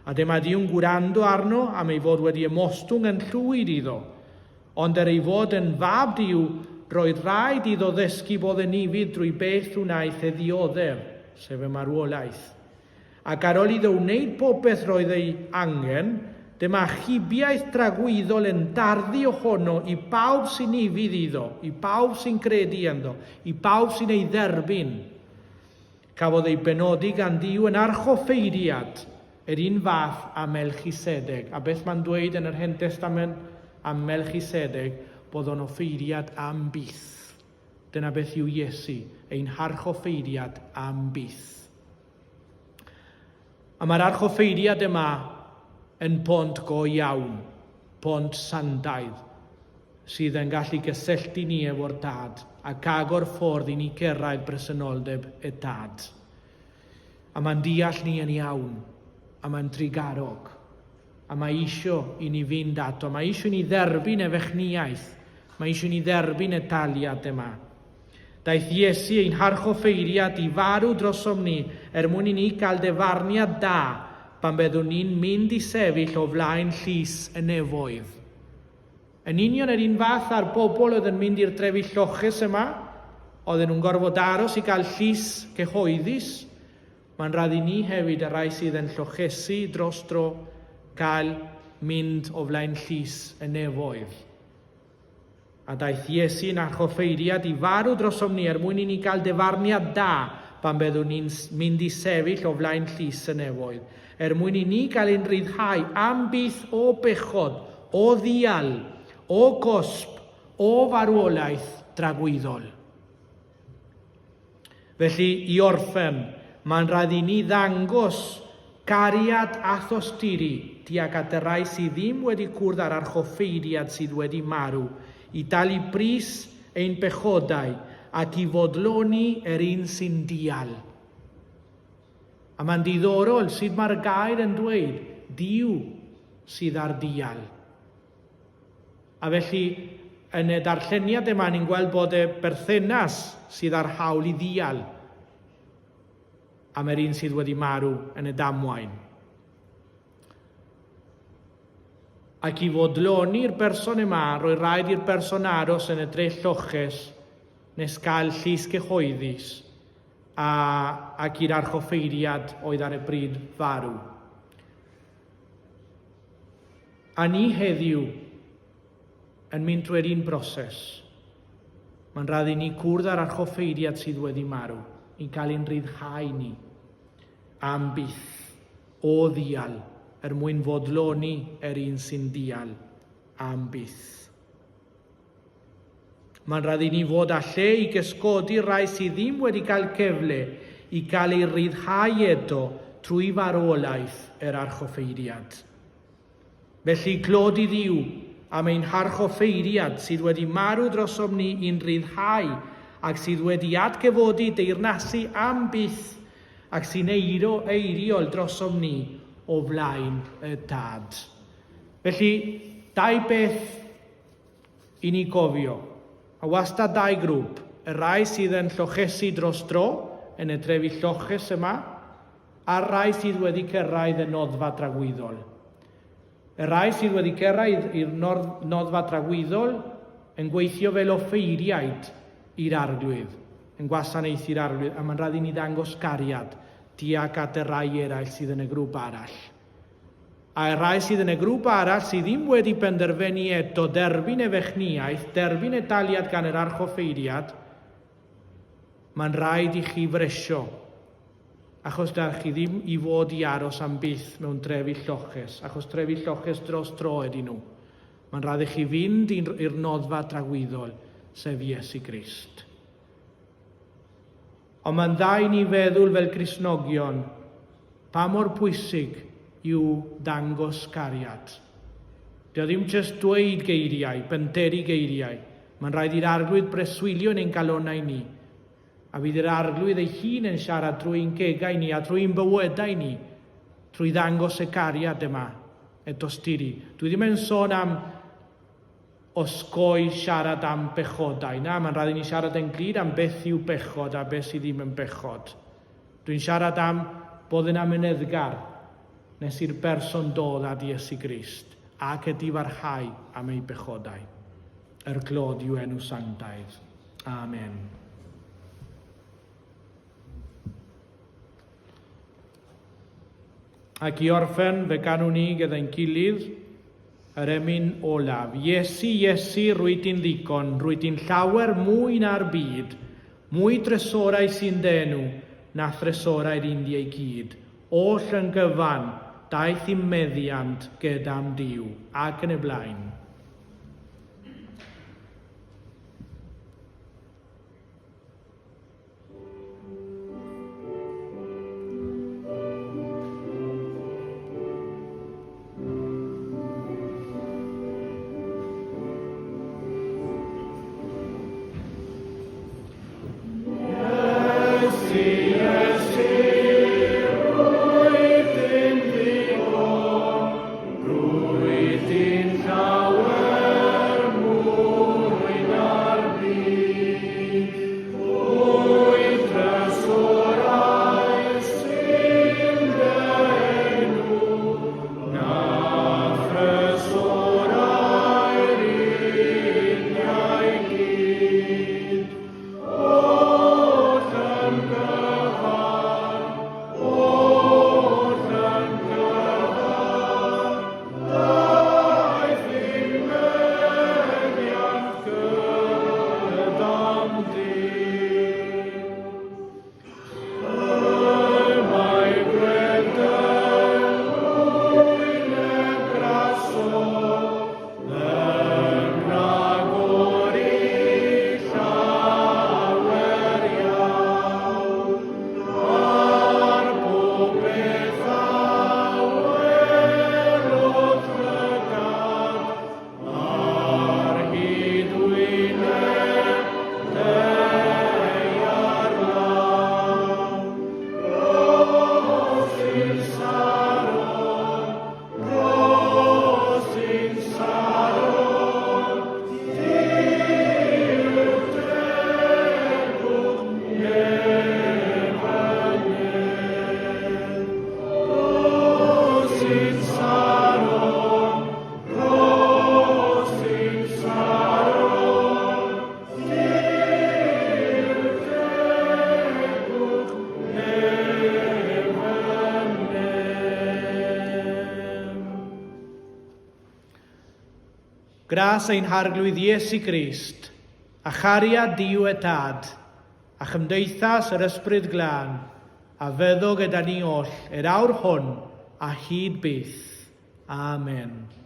A dyma Dduw'n gwrando arno am ei fod wedi ymostwng yn llwyd iddo. Ond ei fod yn fab Dduw, roedd rhaid iddo ddysgu bod yn ifyd drwy beth wnaeth e ddioddef, sef y marwolaeth. Ac ar ôl iddo wneud popeth roedd ei angen, dyma chybiaeth dragwyddol yn darddu ohono i bawb sy'n ifydd iddo, i bawb sy'n credu ynddo, i bawb sy'n ei dderbyn. Cafodd ei benodi gan Dduw yn archoffeiriad yr un fath a Melchisedec. A beth mae'n dweud yn yr Hen Testament am Melchisedec, bod o'n offeiriad am byth. Dyna beth yw Iesu, ein harchoffeiriad am byth. A mae'r archoffeiriad yma yn pont go iawn, pont sandaidd, sydd yn gallu gysylltu ni efo'r dad ac agor ffordd i ni cyrraedd bresenoldeb y dad. A mae'n deall ni yn iawn, a mae'n trigarog, a mae isio i ni fynd ato, mae isio ni dderbyn y fechniaeth, mae isio ni dderbyn y taliad yma. Daeth Iesu ein harchoffeiriad i farw drosom ni mwyn i ni gael defarniad da pan byddwn ni'n mynd i sefyll o flaen llys y nefoedd. Yn union yr un fath a'r bobl oedd yn mynd i'r drefi lloches yma, oedden nhw'n gorfod aros i gael llys cyhoeddus, mae'n rhaid i ni hefyd y rai sydd yn llochesu dros dro gael mynd o flaen llys y nefoedd. A daeth Iesu yn archoffeiriad i farw drosom ni mwyn i ni gael defarniad da pan byddwn ni'n mynd i sefyll o flaen llys y nefoedd. Mwyn i ni gael ein ryddhau am byth o bechod, o ddial, o gosb, o farwolaeth dragwyddol. Felly, i orffen, mae'n rhaid i ni ddangos cariad a thosturi tuag at y rai sydd ddim wedi cwrdd ar archoffeiriad sydd wedi marw, i dalu bris ein bechodau ac i fodloni yr un sy'n dial. A mae'n diddorol sydd mae'r gair yn dweud, Duw sydd ar dial. A felly, yn y darlleniad yma, ni'n gweld bod y berthynas sydd ar hawl i ddial am yr un sydd wedi marw yn y damwain. Ac i fodloni'r berson yma, roi rhaid i'r berson aros yn y dreth lloches nes gael llys cyhoeddus ac i'r archoffeiriad oedd ar y bryd farw. A ni heddiw yn mynd trwy'r un broses. Mae'n rhaid i ni cwrdd ar archoffeiriad sydd wedi marw. i cael ein rhyddhau ni am byth o ddial mwyn fodloni un sy'n dial am byth. Mae'n rhaid i ni fod â lle i gysgodi rai sydd ddim wedi cael cyfle i cael ei ryddhau eto trwy farwolaeth archoffeiriad. Felly clod i Dduw am ein harchoffeiriad sydd wedi marw drosom ni i'n ryddhau ac sydd wedi adgyfodi deyrnasu am byth ac sy'n eiriol drosom ni o flaen y Dad. Felly, dau beth i ni gofio. A wastad dau grŵp, y rai sydd yn llochesu dros dro yn y trefi lloches yma, a'r rai sydd wedi cyrraedd y noddfa dragwyddol. Y rai sydd wedi cyrraedd i'r noddfa dragwyddol yn gweithio fel offeiriaid i'r arglwydd, yn gwasanaethu'r arglwydd, a mae'n rhaid i ni ddangos gariad tuag at y rai eraill sydd yn y grŵp arall. A y rai sydd yn y grŵp arall sydd ddim wedi penderfynu eto derbyn efechniaeth, derbyn y daliad gan yr archoffeiriad, mae'n rhaid i chi fresio, achos da chi ddim i fod i aros am byth mewn trefi lloches, achos trefi lloches dros dro ydyn nhw. Mae'n rhaid i chi fynd i'r noddfa dragwyddol, sef Iesu Grist. Ond mae'n dda i ni feddwl fel Cristnogion, pa mor pwysig yw dangos cariad. Dio ddim jyst dweud geiriau, benteri geiriau. Mae'n rhaid i'r arglwydd breswylio yn ein galonau ni. A fydd yr arglwydd ei hun yn siarad drwy'n gegau ni a drwy'n bywydau ni, trwy ddangos y cariad yma, y dosturi. Dwi ddim yn sôn am osgoi siarad am bechodau. Na, mae'n rhaid i ni siarad yn glir am beth yw bechod a beth sydd ddim yn bechod. Dwi'n siarad am bod yn amyneddgar, nes i'r berson dod at Iesu Grist, ac ydi farhau am ei bechodau. Yr glod yw enw sanctaidd. Amen. Ac i orffen fe ganwn ni gyda'n gilydd yr emyn olaf. Iesu, Iesu, rwy di'n ddigon, rwy di'n llawer mwy na'r byd, mwy tresorau sy'n denw na thresorau'r Indiau gyd. Oll yn gyfan, daeth i meddiant gyda'm Duw, ac yn y blaen. Gras ein harglwydd Iesu Grist, a chariad Duw y Tad, a chymdeithas yr ysbryd glân, a feddw gyda ni oll yr awr hwn a hyd byth. Amen.